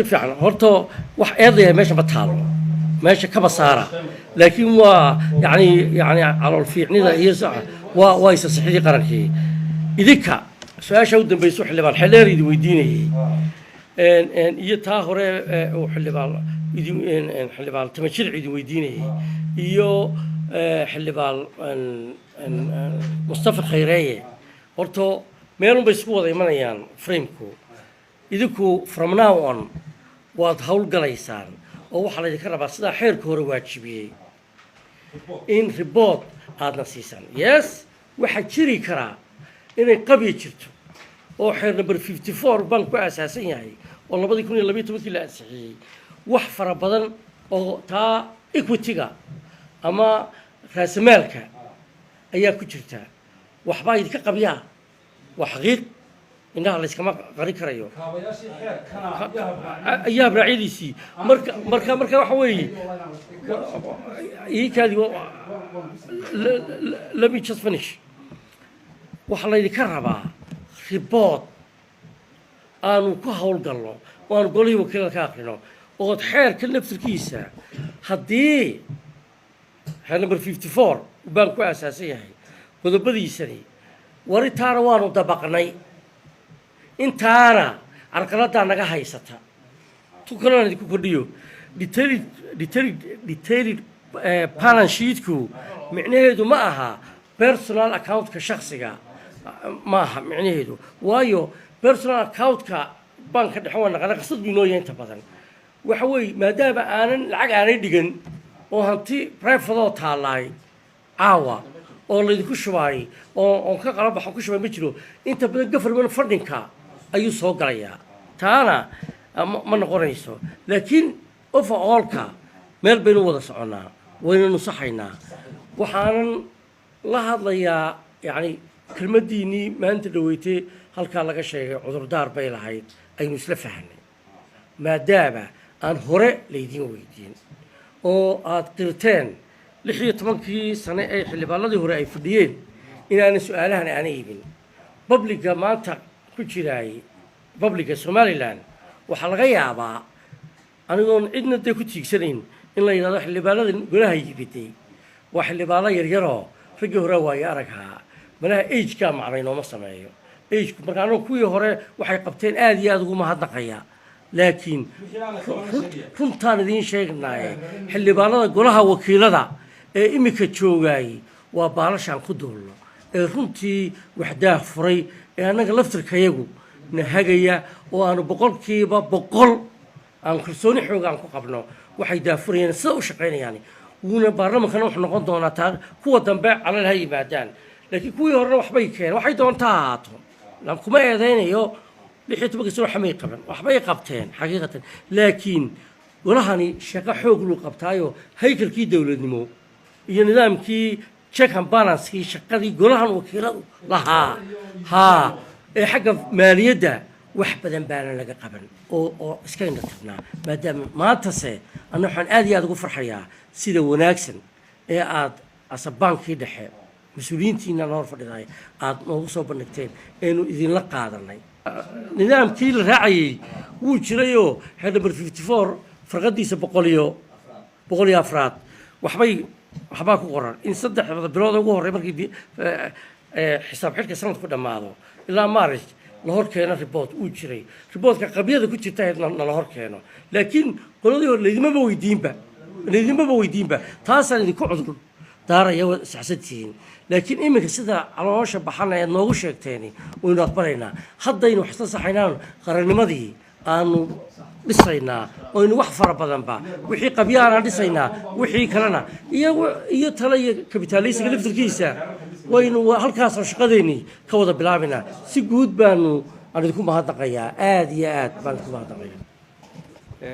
[SPEAKER 4] fiican horta wax eedayahay meesha ma taalo meesha kaba saara laakiin waa yani calool fiicnida iyo waa isa saxidii qarankii idinka su-aasha u dambaysa xildhibaan xeldheer idin weydiinayay iyo taa hore uu xildhibaan tamajilic idin weydiinayay iyo xildhibaan mustafa khayreeye horta meelun bay isku wada imanayaan frameku idinku from now on waad howlgalaysaan oo waxaa laydinka rabaa sidaa xeerka hore waajibiyey in report aadna siisaan yes waxaa jiri karaa inay qabya jirto oo xeer number 54 baan ku aasaasan yahay oo 2012 la ansixiyey wax fara badan oo taa equity-ga ama raasamaalka ayaa ku jirta waxbaa idinka qabyaa waa xaqiiq indhaha la iskama qari karayo ayaa raacidiisii marka waxa weeye iikaadi let me just finish waxaa laydinka rabaa report aanu ku howlgalno oo aanu golihii wakiilada ka akrino ood xeerka naftirkiisa haddii xeer number 54 baan ku aasaasan yahay qodobadiisani waritaana waanu dabaqnay intaana carqaladaa naga haysata tukanaan idinku kordhiyo detailed balance sheetku micnaheedu ma aha personal accountka shakhsiga ma aha micnaheedu waayo personal accountka banka dhexe waa naqana qasad buu inoo yahay inta badan waxa weeye maadaama aanan lacag aanay dhigan oo hanti private taalaay caawa oo laydinku shubaayay oo ka qalab waxa ku shubay ma jiro inta badan government fundingka ayuu soo galayaa taana ma noqonayso laakiin overallka meel baynu wada soconaa waynanu saxaynaa waxaanan la hadlayaa yani kelmadiinii maanta dhaweeytay halkaa laga sheegay cudurdaar bay lahayd aynu isla fahanay maadaama aan hore laydiin weydiin oo aad qirteen 16 sano ay xildhibaanadii hore ay fadhiyeen inaana su-aalahan aanay iibin babliga maanta ku jiraay babliga somaliland waxaa laga yaabaa anigoon cidna dee ku tiigsanayn in la yidhahdo xildhibaanada golaha yibiday waa xildhibaano yaryaroo raggii hore waayo araghaa malaha ageka macnay nooma sameeyo ageku marka anigo kuwii hore waxay qabteen aad iyo aad ugu mahadnaqaya laakiin runtaan idiin sheegnaaye xildhibaanada golaha wakiilada ee imika joogaayey waa baalashaan ku duulno ee runtii waxdaah furay ee annaga laftirkayagu na hagaya oo aanu 100% aan kalsooni xoog aan ku qabno waxay daafurayeen sida u shaqaynayaan wuuna baarlamankana wuxuu noqon doonaa taa kuwa dambe calal ha yimaadaan laakiin kuwii horena waxbay keeneen waxay doontaa ahaato lam kuma eedeynayo 16 sano xamay qaban waxbay qabteen xaqiiqatan laakiin walahani shaqo xoog loo qabtaayo haykalkii dawladnimo iyo nidaamkii check and balance kii shaqadii golahan wakiiladu lahaa ee xagga maaliyadda wax badan baana laga qaban oo iska indha tagnaa maadaama maantase anna waxaan aad iyo aad ugu farxayaa sida wanaagsan ee aad asabaankii dhexe mas-uuliyiintiina hor fadhiday aad noogu soo bandhigteen eenu idinla qaadanay nidaamkii la raacayay wuu jirayoo xeer number 54 farqadiisa 104 waxbaa ku qoran in 3 bilood ugu horey markii xisaab xidhka sanadku dhammaado ilaa maaris la hor keeno report uu jiray reportka qabyada ku jirta la hor keeno laakiin qoladii hore laydimaba weydiinba taasaan idinku cudur daaraya saxsantihiin laakiin iminka sida caloosha baxana ee noogu sheegteeni waynu aqbalaynaa haddaynu wax isla saxaynaan qarannimadii aanu dhisaynaa oynu wax fara badanba wixii qabyaana dhisaynaa wixii kalena iyo tala iyo kabitaaleysiga laftirkiisa waynu halkaasoo shaqadeennii ka wada bilaabaynaa si guud baanu aan idinku mahadnaqayaa aad iyo aad baan idinku mahadnaqayaa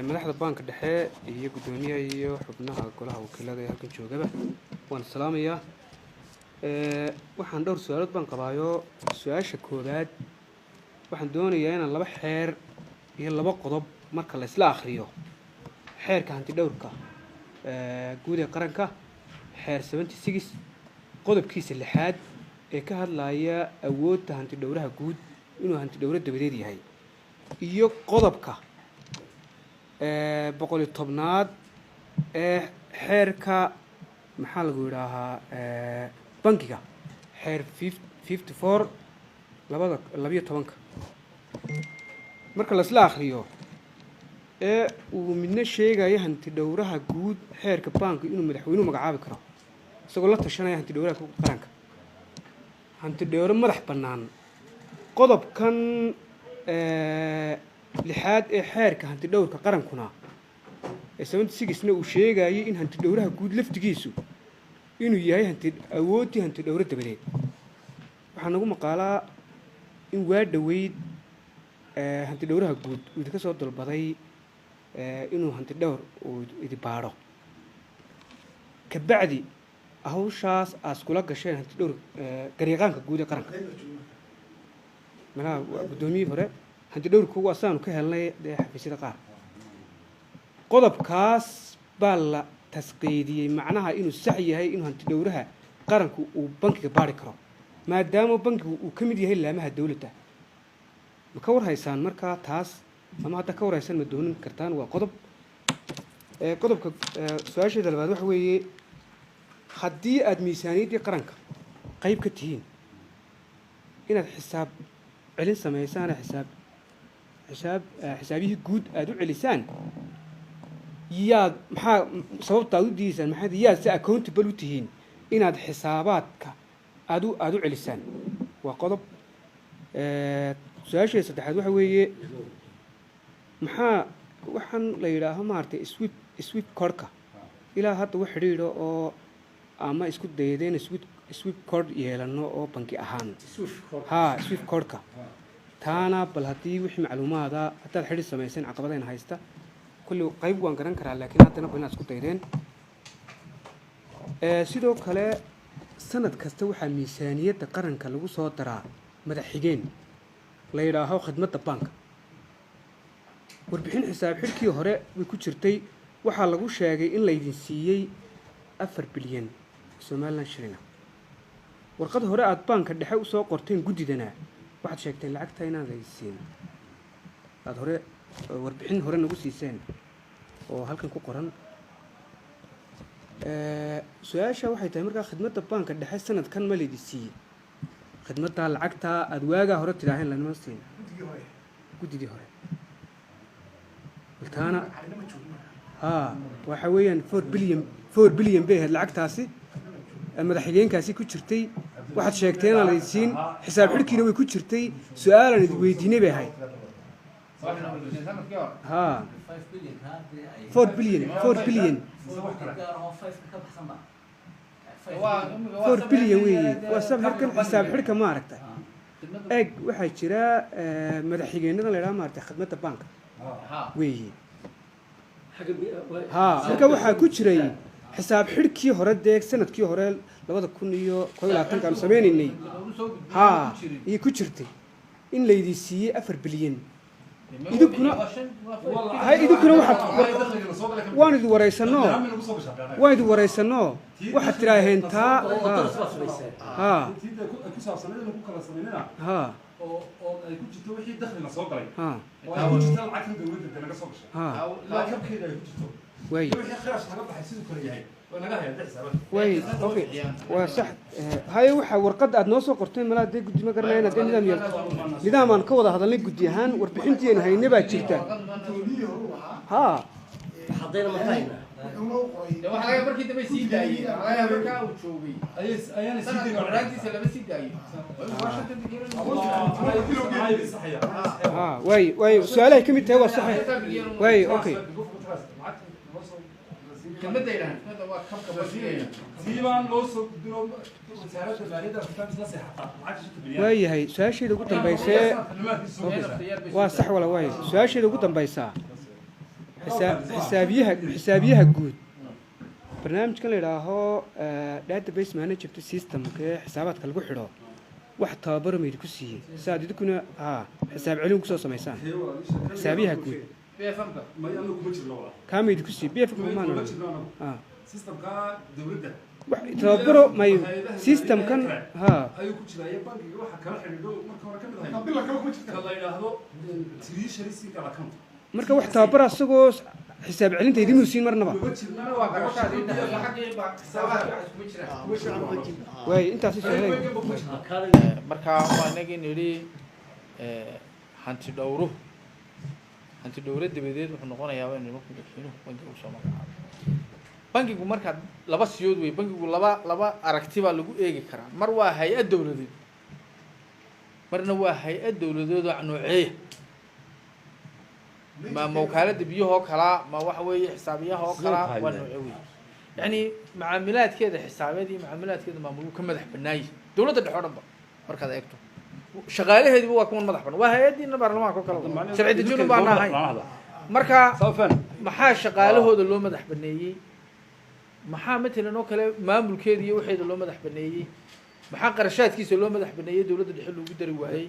[SPEAKER 6] madaxda baanka dhexe iyo guddoomiyaha iyo xubnaha golaha wakiilada ee halkan joogaba waan salaamayaa waxaan dhowr su-aalood baan qabaayo su-aasha koowaad waxaan doonayaa inaan 2 xeer iyo 2 qodob marka la isla akhriyo xeerka hanti dhowrka guud ee qaranka xeer 76 qodobkiisa 6 ee ka hadlaya awoodda hanti dhowraha guud inuu hanti dhowro dabadeed yahay iyo qodobka 110aad ee xeerka maxaa lagu yidhaahaa bankiga xeer 54 labiyo tobanka marka la isla akhriyo ee uu midna sheegayo hanti dhowraha guud xeerka baanka inuu madaxweynuhu magacaabi karo isagoo la tashanaya hanti dhowraha qaranka hanti dhowro madax bannaan qodobkan lixaad ee xeerka hanti dhowrka qarankuna ee 76na uu sheegayo in hanti dhowraha guud laftigiisu inuu yahay awoodii hanti dhowro dabadeed waxaa nagu maqaalaa in waa dhoweyd hanti dhowraha guud uu idinka soo dalbaday inuu hanti dhowr uu idi baadho kabacdi hawshaas aas kula gasheen hanti dhowr garyaqaanka guud ee qaranka malaha guddoomiyihii hore hanti dhowrku waa saanu ka helnay dee xafiisyada qaar qodobkaas baa la tasqiidiyey macnaha inuu sax yahay inuu hanti dhowraha qaranku uu bankiga baari karo maadaama bankigu uu ka mid yahay laamaha dowladda ma ka warhaysaan markaa taas ama hadda ka warhaysaan ma doonin kartaan waa qodob qodobka su-aasheeda labaad waxa weeye haddii aada miisaaniyaddii qaranka qayb ka tihiin inaad xisaab celin samaysaan xisaabihii guud aada u celisaan yaad maxaa sababta aad u diidaysaan maxaad yaad si accountable u tihiin inaad xisaabaadka aad u celisaan waa qodob su-aasheeda saddexaad waxa weeye maxaa waxaan la yidhaaho maaragtay swip cordka ilaa hadda wax xidhiidho oo ama isku daydeen swip cord yeelano oo banki ahaan swip cordka taana bal haddii wixii macluumaada haddaad xidhiid samayseen caqabadayna haysta kulli qayb waan garan karaa laakiin haddana bal inaad isku daydeen sidoo kale sanad kasta waxaa miisaaniyadda qaranka lagu soo daraa madax xigeen la yidhaaho khidmadda baanka warbixin xisaab xidhkii hore way ku jirtay waxaa lagu sheegay in laydin siiyey 4 bilyan somalilan shilina warqad hore aada baanka dhexe usoo qorteen guddidana waxaad sheegteen lacagta inaan laysiin aada hore warbixin hore nagu siiseen oo halkan ku qoran su-aasha waxay tahay markaa khidmadda baanka dhexe sanadkan ma laydi siiyey khidmadda lacagta aada waagaa hore tidhaaheen lanima siin guddidii hore taana waxa weeyaan 4 bilyan bay ahayd lacagtaasi madaxxigeenkaasi ku jirtay waxaad sheegteen inaan laysiin xisaab xidhkiina way ku jirtay su-aalaan idi weydiinay bay ahayd 4 bilyan 4 bilyan weeye waa sab halkan xisaab xidhka ma aragta eeg waxaa jira madaxxigeenadan la yidhaha maaragtay khidmadda baanka weeye marka waxaa ku jiray xisaab xidhkii hore dee sanadkii hore 2021 aanu sameynaynay iyo ku jirtay in laydii siiyey 4 bilyan idinkuna waan idi waraysanoo waxaad tidhaaheen taa waa sax haye waxaa warqadda aada noo soo qorteen malaa dee guddi ma garanaya inaad nidaam yeelto nidaam aan ka wada hadalnay guddi ahaan warbixintii aynu hayne baa jirta
[SPEAKER 1] markii dambe sii daayeen markaa uu joogay
[SPEAKER 6] way su-aalahay ka mid tahay waa saxe way okay waayahay su-aasheeda ugu dambaysee waa sax wala waay su-aasheeda ugu dambaysaa xisaabiyaha guud barnaamijkan la yidhaaho database management systemka ee xisaabaadka lagu xidho wax tababaro ma idinku siiyey saaad idinkuna xisaab celin kusoo samaysaan xisaabiyaha guud kaama idinku siiyey bf tababaro may systemkan
[SPEAKER 2] ayuu ku jiraya bankiga waxa kala xidhiidho marka hore ka mid ahay la yidhaahdo treasury single account
[SPEAKER 6] marka wax tababara isagoo xisaab celinta idin muusiin marnaba waay intaasi sheegay
[SPEAKER 1] marka waa inagii nidhi hanti dhowruhu hanti dhowre dabadeed wuxuu noqonayaa in nimanku madaxweynuhu bangiga usoo magacaabo bangigu markaa laba siyood wey bangigu laba aragti baa lagu eegi karaa mar waa hay-ad dowladeed marna waa hay-ad dowladeed oo nooceeya ma wakaalada biyahoo kalaa ma waxa weeye xisaabiyahoo kalaa waa nooce wey yani macaamilaadkeeda xisaabeed iyo macaamilaadkeeda maamulku ka madax banaayi dowladda dhexe o dhan ba markaad eegto shaqaalaheediba waa kuwan madax banaan waa hay-adiina baarlamaanka o kale sharci dejinu baana ahayn marka maxaa shaqaalahooda loo madax baneeyey maxaa matalan oo kale maamulkeeda iyo waxeeda loo madax baneeyey maxaa qarashaadkiisa loo madax baneeyey dowladda dhexe loogu dari waayey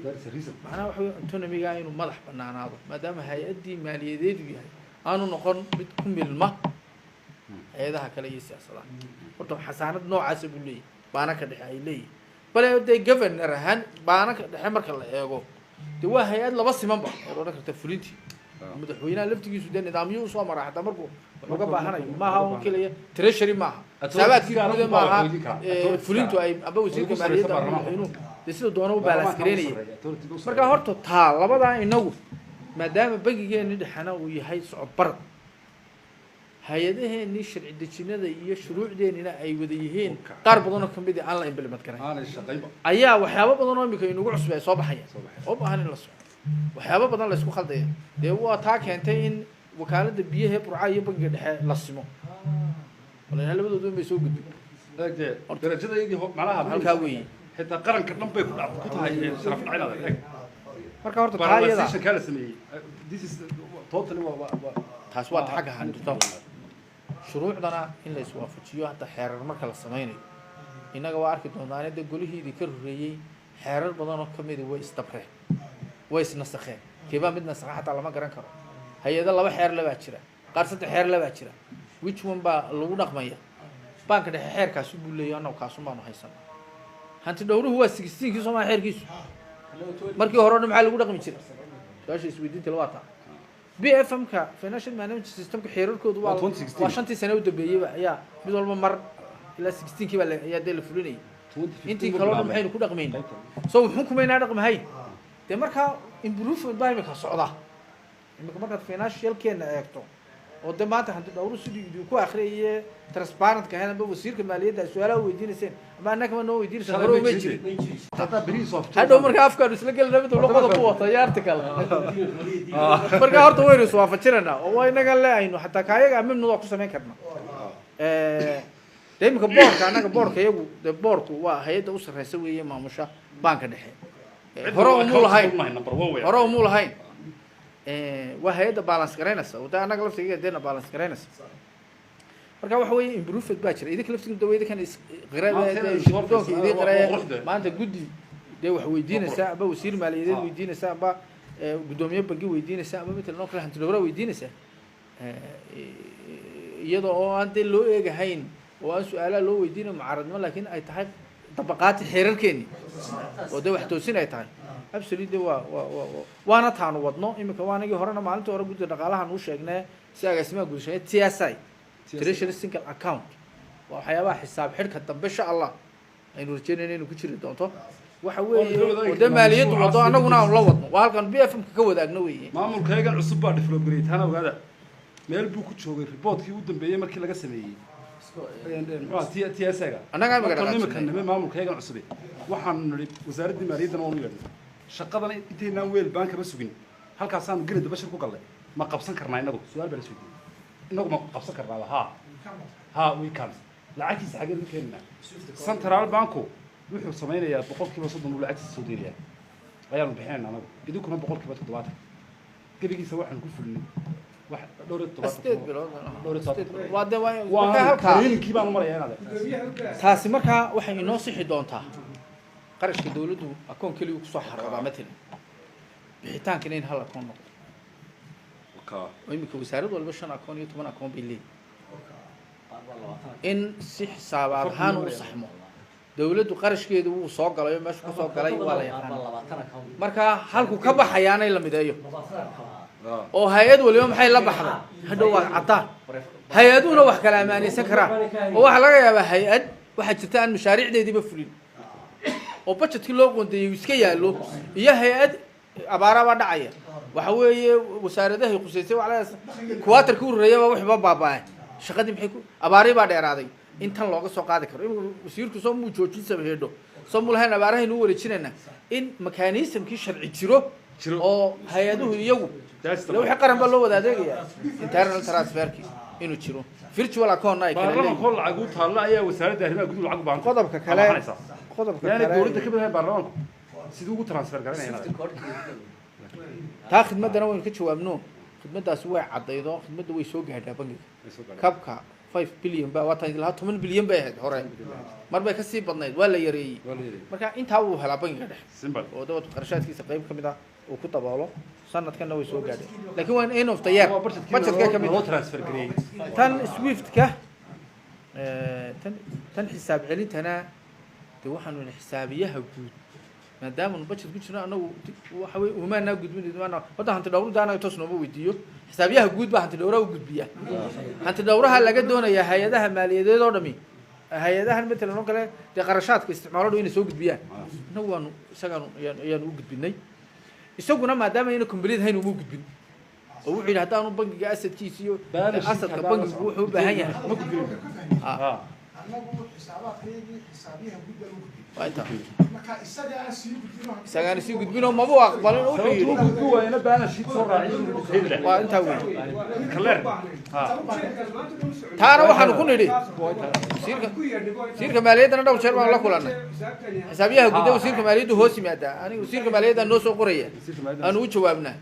[SPEAKER 1] macnaha waxa wey autonomiga inuu madax banaanaado maadaama hay-addii maaliyadeedu yahay aanu noqon mid ku milma hay-adaha kale iyo siyaasadaha horta xasaanad noocaasa buu leeyahy baananka dhexe ay leeyihin bale dee governor ahaan baananka dhexe marka la eego dee waa hay-ad laba simanba ood odhan karta fulintii madaxweynaha laftigiisu dee nidaamyo usoo maraa hataa markuu wuxuuga baahanayo maaha oo kelaya treasury maaha xisaabaadkii guuda maaha fulintu ay aba wasiirka maaliyadda ama madaxweynuhu dee sida doona u balance gareynaya marka horta taa labadaa inagu maadaama bangigeeni dhexena uu yahay socod barad hay-adaheenii sharci dejinada iyo shuruucdeenina ay wada yihiin qaar badanoo kamid aan la implement garayn ayaa waxyaabo badan oo imika inugu cusub ay soo baxaya oo baahan in la soco waxyaabo badan la isku khaldaya dee waa taa keentay in wakaalada biyaha burca iyo bangiga dhexe la simo walaal labadoodu bay soo gudbin
[SPEAKER 2] darajadayadii macnaha
[SPEAKER 1] halkaa weeye
[SPEAKER 2] xitaa qaranka dhan bay ku tahay sharaf dhacinaada eeg
[SPEAKER 1] marka horta taa iyada
[SPEAKER 2] kala sameeyey this is totally
[SPEAKER 1] taas waa xagga handito shuruucdana in la iswaafajiyo hadda xeerar marka la sameynayo innaga waa arki doontaan hadda golihiidii ka horreeyey xeerar badan oo kamid way isdabreen way isnasakheen keebaa mid nasakha xataa lama garan karo hay-ada laba xeer labaa jira qaar saddex xeer labaa jira which one baa lagu dhaqmaya baanka dhexe xeerkaasu buu leeyahy annagu kaasun baanu haysana hanti dhowruhu waa sixteenkii soomaa xeerkiisu markii hore o dhan maxaa lagu dhaqmi jira su-aasha isweydiinta waa taa BFM-ka financial management systemka xeerarkoodu waa shantii sano u dambeeyeyba ayaa mid walba mar ilaa 16kii baa ayaa dee la fulinayay intii kaloo dhan maxaynu ku dhaqmayna soo wuxuun kumaynaa dhaqmahay dee markaa improvement baa imika socda imika markaad financialkeena eegto oo dee maanta hanti dhowru sidii idinku akhriyay transparentka ahaanba wasiirka maaliyadda su-aalaha weydiinayseen ama annagama noo weydiinaysan hore uma jirin hadhow markaa afkaanu isla gelina mid walba qodob ku wata yaarta kale markaa horta waynu iswaafajinaynaa oo waa inaga leaynu xataa kaayaga amimnad waa ku samayn karna dee imika boorka annaga boorka iyagu dee boorku waa hay-adda u sarreysa weeye maamusha baanka dhexe hore umuu lahayn waa hay-adda balance garaynaysa oo de annaga laftiga deena balance garaynaysa marka waxa weeye improvement baa jira idinka laftiga daweyda kan shirdoonka idin qaraya maanta guddi dee wax weydiinaysa aba wasiir maaliyadeed weydiinaysa aba gudoomiye bangi weydiinaysa ama mid kale hanti dhowra weydiinaysa iyada oo aan dee loo eegahayn oo aan su-aalaha loo weydiinayo mucaaradnimo laakiin ay tahay dabaqaati xeerarkeeni oo dee wax toosin ay tahay absolutely waana taanu wadno imika waanagii horena maalintii hore guddiga dhaqaalahan uu sheegnay si agaasimaha gudashay TSI treasury single account waa waxyaabaha xisaab xidhka dambe insha allah aynu rajeynayno inuu ku jiri doonto waxa weeye oo dee maaliyaddu wado annaguna aanu la wadno waa halkan BFM ka wadaagno weeye
[SPEAKER 2] maamulkaygan cusub baa develop gareeyay taana ogaada meel buu ku joogay reportkii u dambeeyay markii laga sameeyey TSI-ga
[SPEAKER 1] annaga imika
[SPEAKER 2] maamulkaygan cusub waxaan nidhi wasaaradda maaliyaddana waanu yeedhnay shaqadan intaynaan weel baankaba sugin halkaasaanu gelida bashir ku gallay ma qabsan karnaa inagu su-aal baa la isweydiiyey inagu ma qabsan karnaa ha we can lacagtiisa xagee lagu keeninaa central banku wuxuu samaynayaa 30% uu lacagtiisa soo diirayaa ayaanu bixinaynaa anagu idinkuna 70% gebigiisa waxaan ku fulinay wax dhowr baan marayaa inaad
[SPEAKER 1] taasi markaa waxay inoo sixi doontaa qarashka dawladdu akoon kaliya ku soo xaroodaa matalan bixitaankina in hal akoon noqdo oo imika wasaarad walba 5 akoon iyo 10 akoon bay leeyihiin in si xisaabaad ahaan u saxmo dawladdu qarashkeedu wuu soo galay oo meesha ku soo galay waa la yaqaan marka halku ka baxayaanay la mideeyo oo hay-ad waliba maxay la baxday hadhow waa caddaan hay-aduhuna wax kala ammaanaysan karaan oo waxaa laga yaabaa hay-ad waxaa jirta aan mashaariicdeediiba fulin oo budgetkii loo qoondeeyey iska yaallo iyo hay-ad abaarabaa dhacaya waxa weeye wasaaradahay khuseysay kuwaatarkii u horeeyaba waxba baaba'ay shaqadii maxay ku abaarii baa dheeraaday intan looga soo qaadi karo wasiirku soo muu joojin sameeyo soo muu lahayn abaarahaynu u wareejinayna in mekanismkii sharci jiro oo hay-aduhu iyagu wixii qaran baa loo wada adeegaya internal transferkii inuu jiro virtual account ay kala leeyihiin
[SPEAKER 2] baarlamaanka lacag u taalla ayaa wasaaradda arrimaha gudaha lacag u baahan
[SPEAKER 1] qodobka kale
[SPEAKER 2] yani dowladda ka mid ah baarlamaanku siduu ugu transfer garanayaan
[SPEAKER 1] taa khidmadana waynu ka jawaabno khidmadaasi way caddaydo khidmadda way soo gaadhaa bangiga kabka 5 bilyan baa waa tan ilaa 10 bilyan bay ahayd hore mar bay ka sii badnayd waa la yareeyey marka intaa uu helaa bangiga dhexe oo dawladda qarashaadkiisa qayb ka mid ah uu ku daboolo sanadkana way soo gaadhay laakiin waa end of the year budgetka ka mid
[SPEAKER 2] loo transfer gareeyay
[SPEAKER 1] tan swift-ka tan xisaab celintana de waxaanu xisaabiyaha guud maadaama budget ku jirno anagu waxa way umaana gudbin wada hanti dhawrada anaga toos nooma weydiiyo xisaabiyaha guud baa hanti dhawraha u gudbiya hanti dhawraha laga doonaya hay-adaha maaliyadeed oo dhami hay-adahan matalan oo kale dee qarashaadka isticmaaladu inay soo gudbiyaan anagu waanu isagaan ayaanu u gudbinay isaguna maadaama ayna complete hayn uma gudbin oo wuxuu yidhi haddaanu bangiga asadkiisa iyo asadka bangigu wuxuu u baahan yahay ma gudbin isagaan sii gudbinoo maba aqbalin wuxuu yidhi waa intaa wey taana waxaanu ku nidhi wasiirka maaliyaddana dhowr jeer baanu la kulannay xisaabiyaha gudda wasiirka maaliyaddu hoos yimaadaa aniga wasiirka maaliyadda noo soo qoraya aanu u jawaabnaa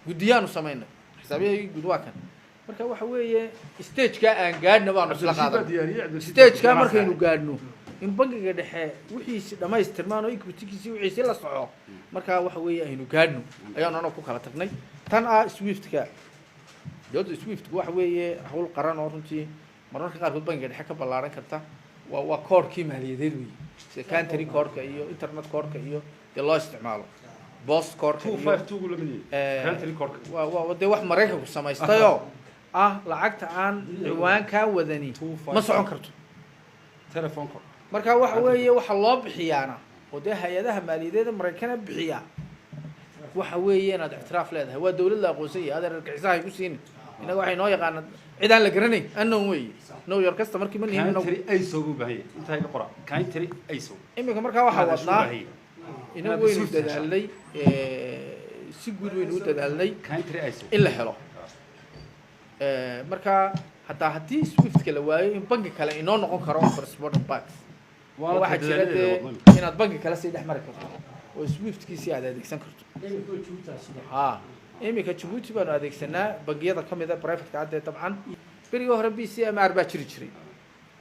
[SPEAKER 1] guddiyaanu samaynay xisaabiyahii gud waa kan marka waxa weeye stageka aan gaadhna baanu isla qaadan stageka markaynu gaadhno in bangiga dhexe wixiisi dhamaystirmaan oo equity-kiisi wixiisi la soco marka waxa weeye aynu gaadhno ayaanu anagu ku kala tagnay tan ah swift-ka dowladda swift-ka waxa weeye hawl qaran oo runtii marmarka qaarkood bangiga dhexe ka ballaaran karta waa koodhkii maaliyadeed weeye sida country koodhka iyo internet koodhka iyo dee loo isticmaalo bost koodhka waa dee wax maraykanku samaystayoo ah lacagta aan ciwaankaa wadani ma socon karto
[SPEAKER 2] telefonka
[SPEAKER 1] marka waxa weeye waxa loo bixiyaana oo dee hay-adaha maaliyadeeda maraykana bixiya waxa weeye inaad ictiraaf leedahay waa dawlad la aqoonsan yahay adeer argaxisaha ay ku siinin innaga waxay noo yaqaana cid aan la garanayn unknown weeye know your customer markii ma nihin
[SPEAKER 2] country ISO u baahan yahay inta ka qora country ISO
[SPEAKER 1] iminka markaa waxaa wadnaa inagu waynu dadaalnay si guud waynu u dadaalnay
[SPEAKER 2] country ISO
[SPEAKER 1] in la helo marka hataa haddii swift-ka la waayo in bangi kale inoo noqon karo correspondent banks waxaa jira dee inaad bangi kale sii dhex mari karto oo swift-kiisii aad adeegsan karto ha iminka Djibouti baanu adeegsanaa bangiyada ka mid ah private-ka hadda dabcan berigii hore BCMR baa jiri jiray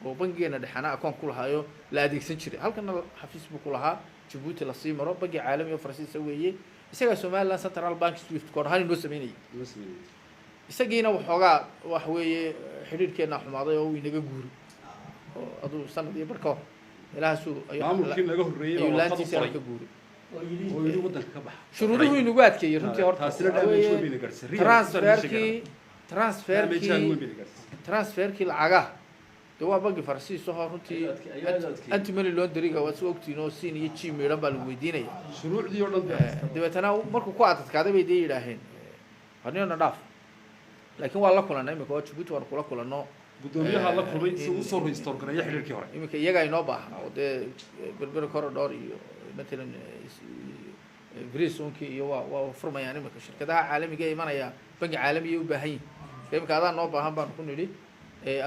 [SPEAKER 1] oo bangigeena dhexana akoon ku lahaayo la adeegsan jiray halkana xafiis buu ku lahaa Djibouti la sii maro bangi caalami oo Faransiis weeye isaga Somaliland Central Bank Swift code ahaan inoo sameeyay isagiina waxoogaa wax weeye xiriirkeena xumaaday oo inaga guuri oo aduu sanad iyo barko ilaahasuu
[SPEAKER 2] maamulkii naga horeeyay oo
[SPEAKER 1] laantiisa ka guuri
[SPEAKER 2] oo yiri wadanka ka bax
[SPEAKER 1] shuruuduhu inagu adkeeyay runtii horta transferkii lacagaha dee waa bangi Faransiis oo runtii anti money laundering waa soo ogtiin oo siin iyo Gmail baa lagu weydiinaya
[SPEAKER 2] shuruucdii oo dhan
[SPEAKER 1] dabeetana markuu ku adkaaday bay yiraahdeen hadina dhaaf laakiin waa la kulanay imika oo Djibouti waan kula kulano
[SPEAKER 2] gudoomiyaha la kulmay si uu soo restore gareeyo xiriirkii hore
[SPEAKER 1] imika iyaga inoo baahan oo dee berber corridor iyo مثلا بريسونكي iyo waa furmayaan imika shirkadaha caalamiga imanaya bangi caalami u baahan yihiin imika adaa noo baahan baan ku nidhi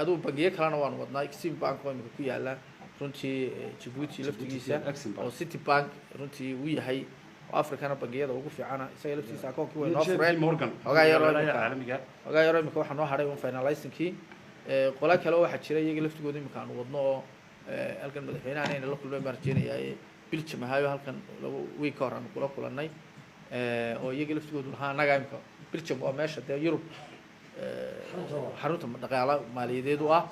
[SPEAKER 1] aduu bangiyo kalena waan wadnaa Exim Bank oo imika ku yaala runtii Djibouti laftigiisa oo City Bank runtii uu yahay oo Afrikana bangiyada ugu fiicana isaga laftigiisa akoonkii way noo fureen ogaa yaro imika waxaa noo hadhay un finalizingkii qola kale waxaa jira iyaga laftigooda imika aan wadno oo halkan madaxweynaha inay la kulmeen baan rajeynayaa Belgium hayo halkan week hore aan kula kulanay oo iyaga laftigoodu lahaa anaga imka Belgium waa meesha dee Yurub xarunta dhaqaalaha maaliyadeed u ah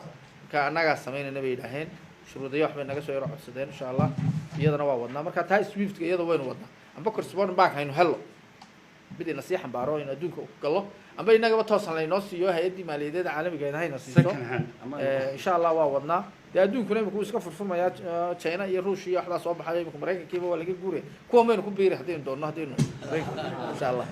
[SPEAKER 1] ka anaga sameynayna bay yiraahdeen shuruudayo waxbay naga soo yaro codsadeen insha Allah iyadana waa wadnaa marka taa Swift iyada waynu wadnaa amba correspondent bank aynu hello mid ina sii xambaaro in adduunka u gallo amba inagaba toosan laynoo siiyo hay-addii maaliyadeeda caalamiga hayna siiso insha allah waa wadnaa dee adduunkuna imika wuu iska furfurmayaa china iyo ruush iyo waxbaa soo baxayo imika maraykankiiba waa laga guuraya kuwa maynu ku biiri haddaynu doonno haddaynu insha allah